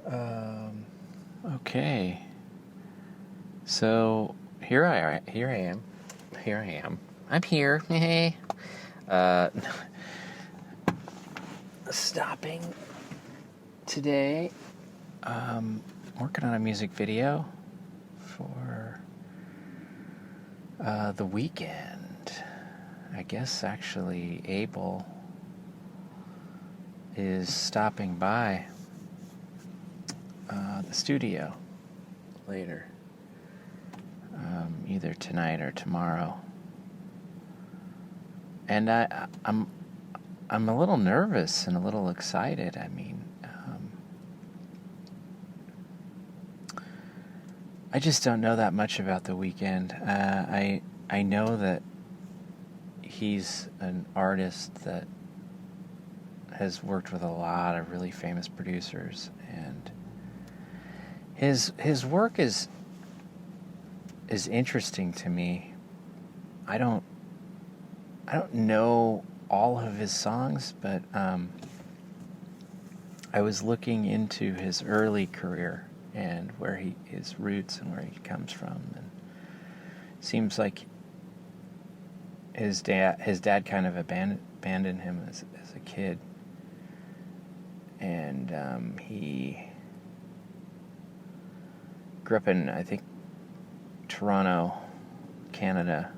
Um, okay. So here I am. I'm here. Hey. Uh, Stopping today. Working on a music video for the Weeknd. I guess actually Abel is stopping by the studio later, either tonight or tomorrow. And I'm a little nervous and a little excited. I mean, I just don't know that much about the Weeknd. I know that he's an artist that has worked with a lot of really famous producers, and his work is interesting to me. I don't know all of his songs, but I was looking into his early career and where his roots and where he comes from, and it seems like his dad kind of abandoned him as a kid, and he grew up in, I think, Toronto, Canada,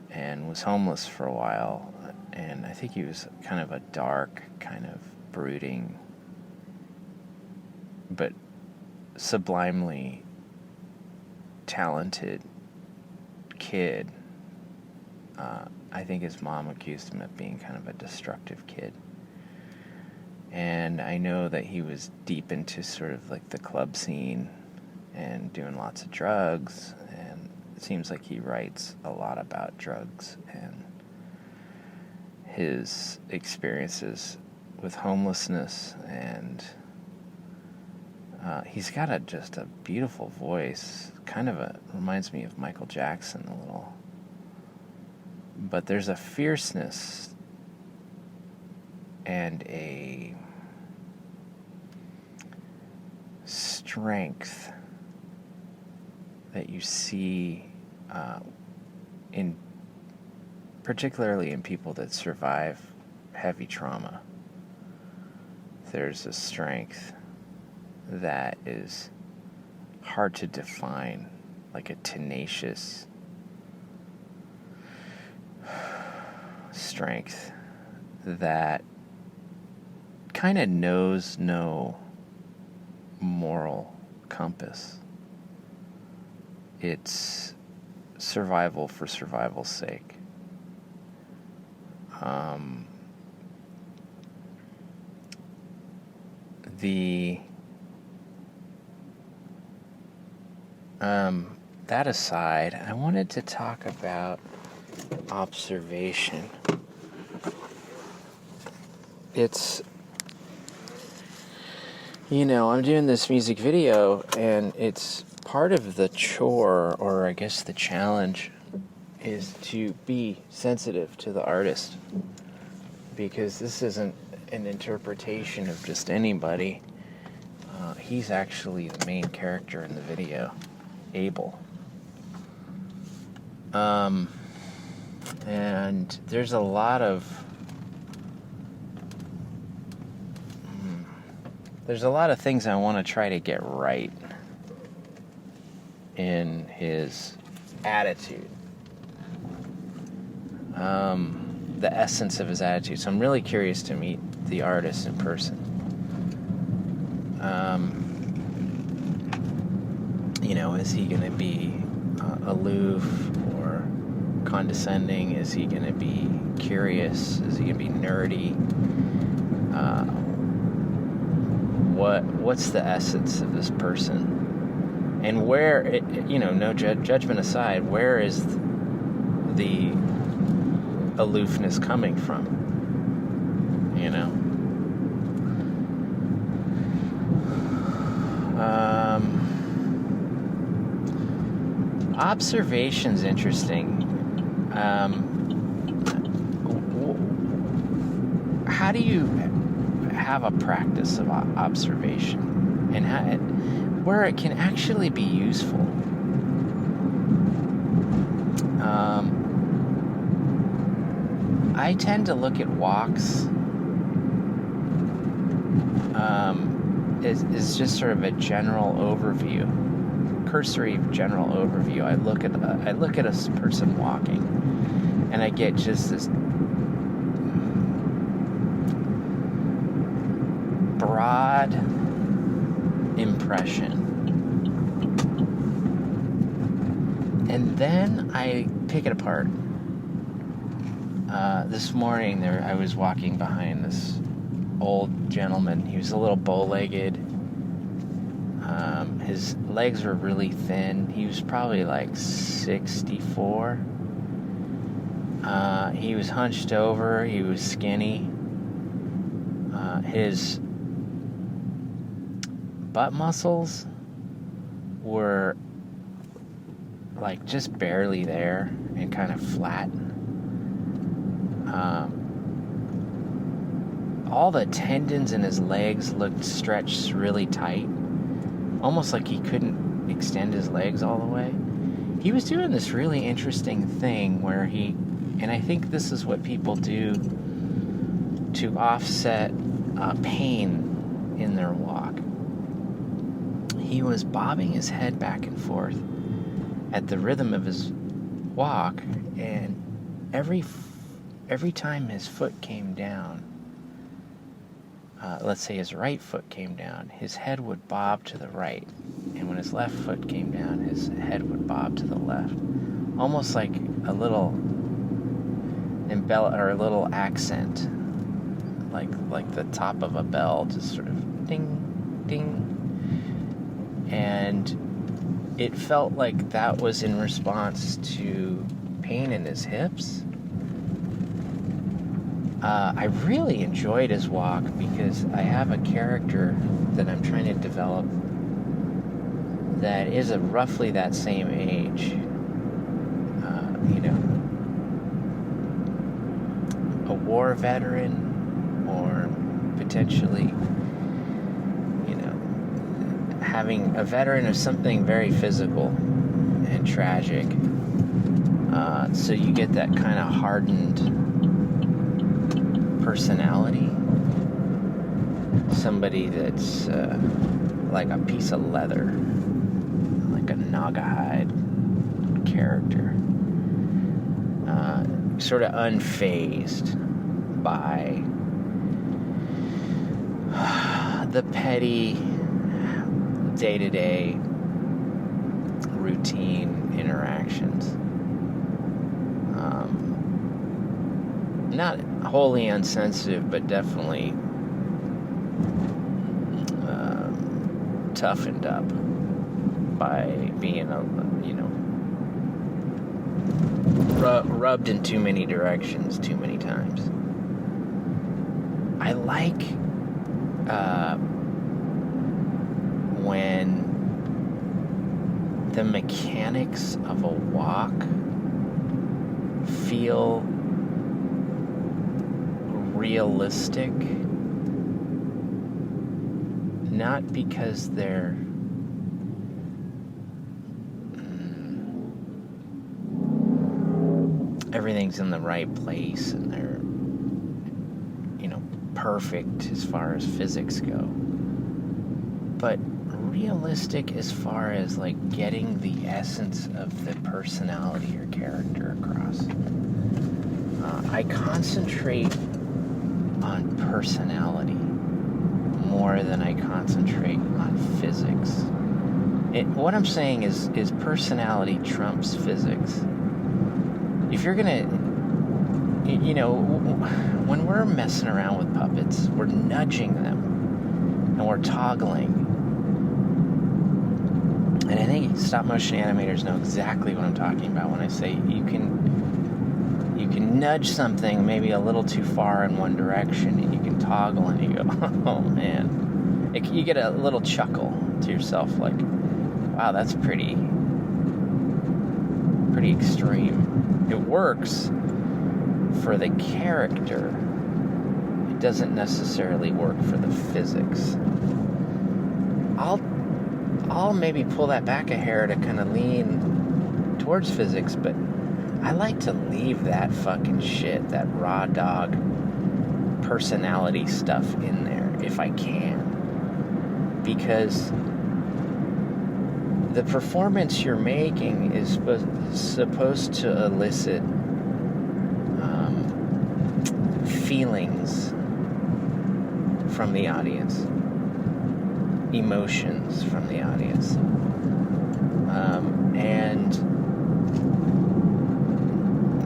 and was homeless for a while. And I think he was kind of a dark, kind of brooding, but sublimely talented kid. I think his mom accused him of being kind of a destructive kid. And I know that he was deep into sort of like the club scene and doing lots of drugs, and it seems like he writes a lot about drugs and his experiences with homelessness, and he's got just a beautiful voice, kind of reminds me of Michael Jackson a little, but there's a fierceness and a strength that you see particularly in people that survive heavy trauma. There's a strength that is hard to define, like a tenacious strength that kind of knows no moral compass. It's survival for survival's sake. That aside, I wanted to talk about observation. It's, I'm doing this music video, and it's part of the chore, or I guess the challenge, is to be sensitive to the artist, because this isn't an interpretation of just anybody. He's actually the main character in the video, Abel. And there's a lot of things I want to try to get right in his attitude, the essence of his attitude. So I'm really curious to meet the artist in person. Is he going to be aloof or condescending? Is he going to be curious? Is he going to be nerdy? What's the essence of this person? And where, no judgment aside, where is the aloofness coming from? Observation's interesting. How have a practice of observation and where it can actually be useful. I tend to look at walks is just sort of a general overview, cursory general overview. I look at a person walking, and I get just this broad impression, and then I pick it apart. This morning, I was walking behind this old gentleman. He was a little bow-legged. His legs were really thin. He was probably like 64. He was hunched over. He was skinny. His butt muscles were like just barely there and kind of flat. All the tendons in his legs looked stretched really tight, almost like he couldn't extend his legs all the way. He was doing this really interesting thing where and I think this is what people do to offset pain in their walk. He was bobbing his head back and forth at the rhythm of his walk, and every time his foot came down, let's say his right foot came down, his head would bob to the right, and when his left foot came down, his head would bob to the left, almost like a little or a little accent, like the top of a bell, just sort of ding, ding, and it felt like that was in response to pain in his hips. I really enjoyed his walk because I have a character that I'm trying to develop that is roughly that same age. A war veteran, or potentially, having a veteran of something very physical and tragic. So you get that kind of hardened personality. Somebody that's like a piece of leather, like a Nagahide character. Sort of unfazed by the petty day-to-day routine interactions. Not wholly insensitive, but definitely toughened up by being rubbed in too many directions too many times. I like when the mechanics of a walk feel realistic, not because they're everything's in the right place and they're perfect as far as physics go, but realistic as far as like getting the essence of the personality or character across. I concentrate on personality more than I concentrate on physics. What I'm saying is personality trumps physics. If you're gonna, when we're messing around with puppets, we're nudging them and we're toggling. And I think stop motion animators know exactly what I'm talking about when I say you can nudge something maybe a little too far in one direction, and you can toggle and you go, oh man. You get a little chuckle to yourself, like, wow, that's pretty extreme. It works for the character. It doesn't necessarily work for the physics. I'll maybe pull that back a hair to kind of lean towards physics, but I like to leave that fucking shit, that raw dog personality stuff in there if I can. Because the performance you're making is supposed to elicit feelings from the audience, emotions from the audience, and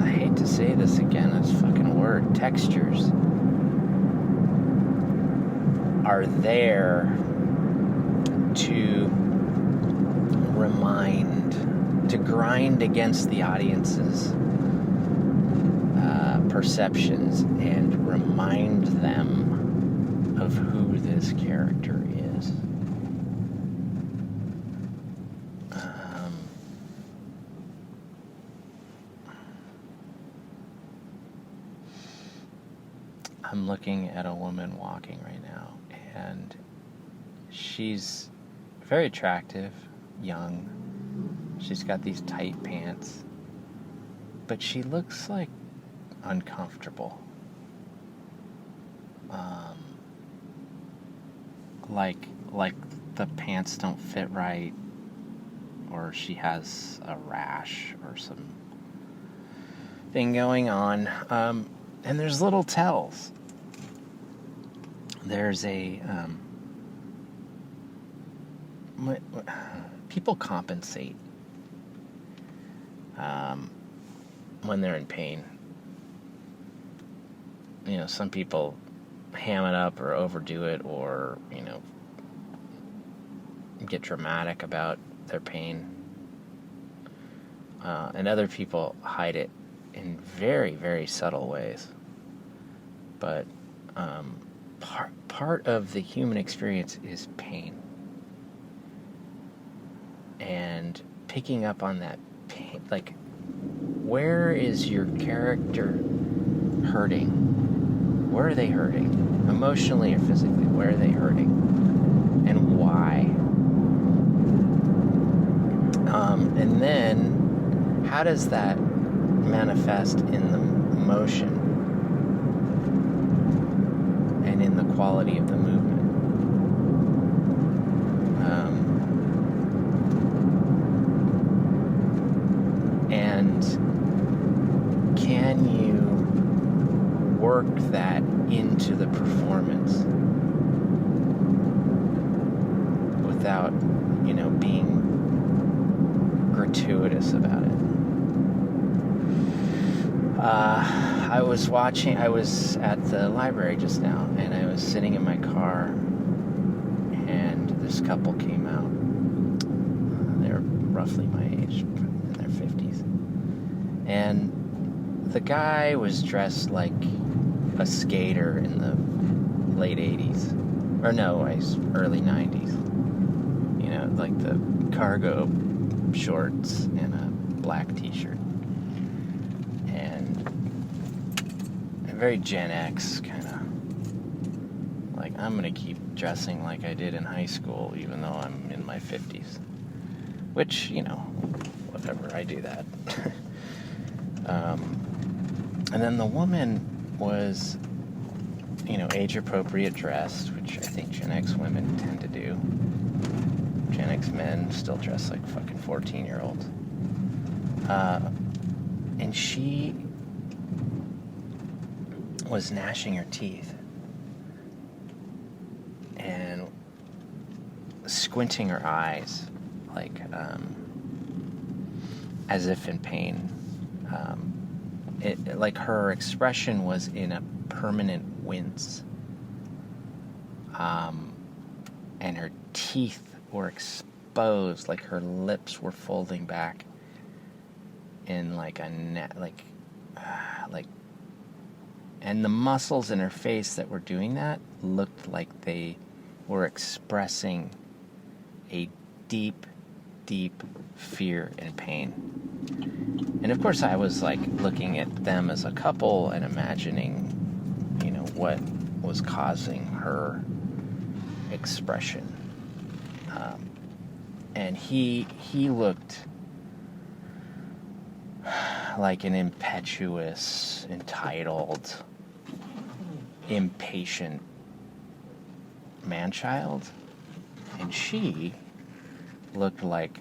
I hate to say this again, that's a fucking word, textures are there to grind against the audience's perceptions and remind them of who this character is. I'm looking at a woman walking right now, and she's very attractive, young. She's got these tight pants, but she looks like uncomfortable. Like the pants don't fit right, or she has a rash or some thing going on. And there's little tells. There's a people compensate when they're in pain. You know, some people ham it up or overdo it, or, you know, get dramatic about their pain. And other people hide it in very, very subtle ways. But part of the human experience is pain. And picking up on that pain, like, where is your character hurting? Where are they hurting? Emotionally or physically, where are they hurting? And why? And then, how does that manifest in the motion and in the quality of the movement? And can you work that into the performance without, you know, being gratuitous about it? I was at the library just now, and I was sitting in my car, and this couple came out. They're roughly my age, in their 50s. And the guy was dressed like a skater in the late 80s. Or no, early 90s. You know, like the cargo shorts and a black t-shirt. And very Gen X kind of. Like, I'm going to keep dressing like I did in high school, even though I'm in my 50s. Which, you know, whatever, I do that. And then the woman was, you know, age-appropriate dressed, which I think Gen X women tend to do. Gen X men still dress like fucking 14-year-olds. And she was gnashing her teeth and squinting her eyes, like, as if in pain. Like her expression was in a permanent wince. And her teeth were exposed, like her lips were folding back in like a net, like, and the muscles in her face that were doing that looked like they were expressing a deep, deep fear and pain. And of course I was like looking at them as a couple and imagining, you know, what was causing her expression. And he looked like an impetuous, entitled, impatient man-child, and she looked like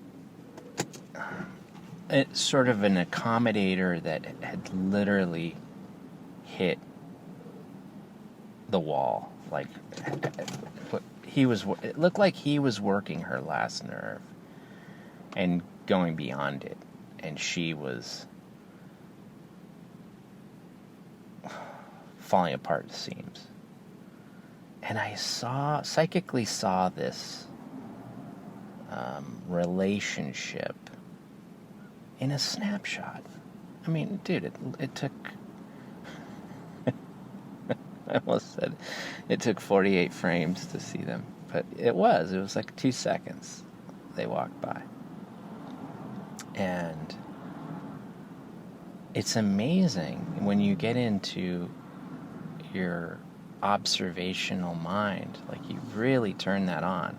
sort of an accommodator that had literally hit the wall. Like, it looked like he was working her last nerve and going beyond it, and she was falling apart at the seams. And I psychically saw this relationship in a snapshot. I mean, dude, it took... I almost said it took 48 frames to see them. But it was like 2 seconds they walked by. And it's amazing when you get into your observational mind, like you really turn that on,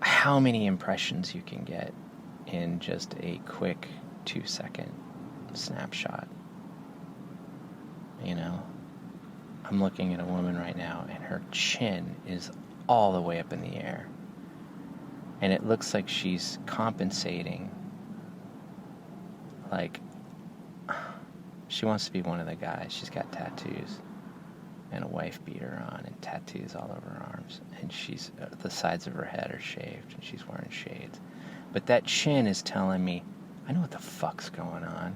how many impressions you can get in just a quick 2-second snapshot. You know, I'm looking at a woman right now and her chin is all the way up in the air, and it looks like she's compensating, like she wants to be one of the guys. She's got tattoos and a wife beater on and tattoos all over her arms, and the sides of her head are shaved and she's wearing shades. But that chin is telling me, I know what the fuck's going on.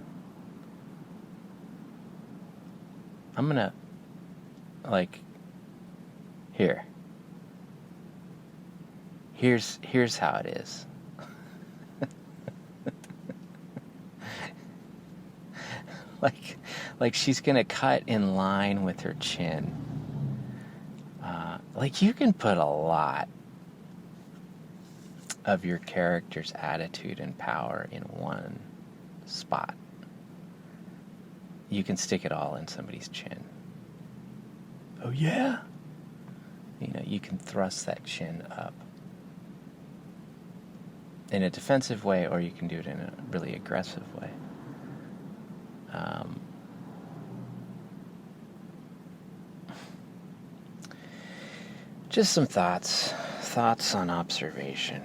I'm gonna, like, here's how it is. like she's gonna cut in line with her chin. Like, you can put a lot of your character's attitude and power in one spot. You can stick it all in somebody's chin. Oh yeah? You know, you can thrust that chin up in a defensive way, or you can do it in a really aggressive way. Just some thoughts on observation.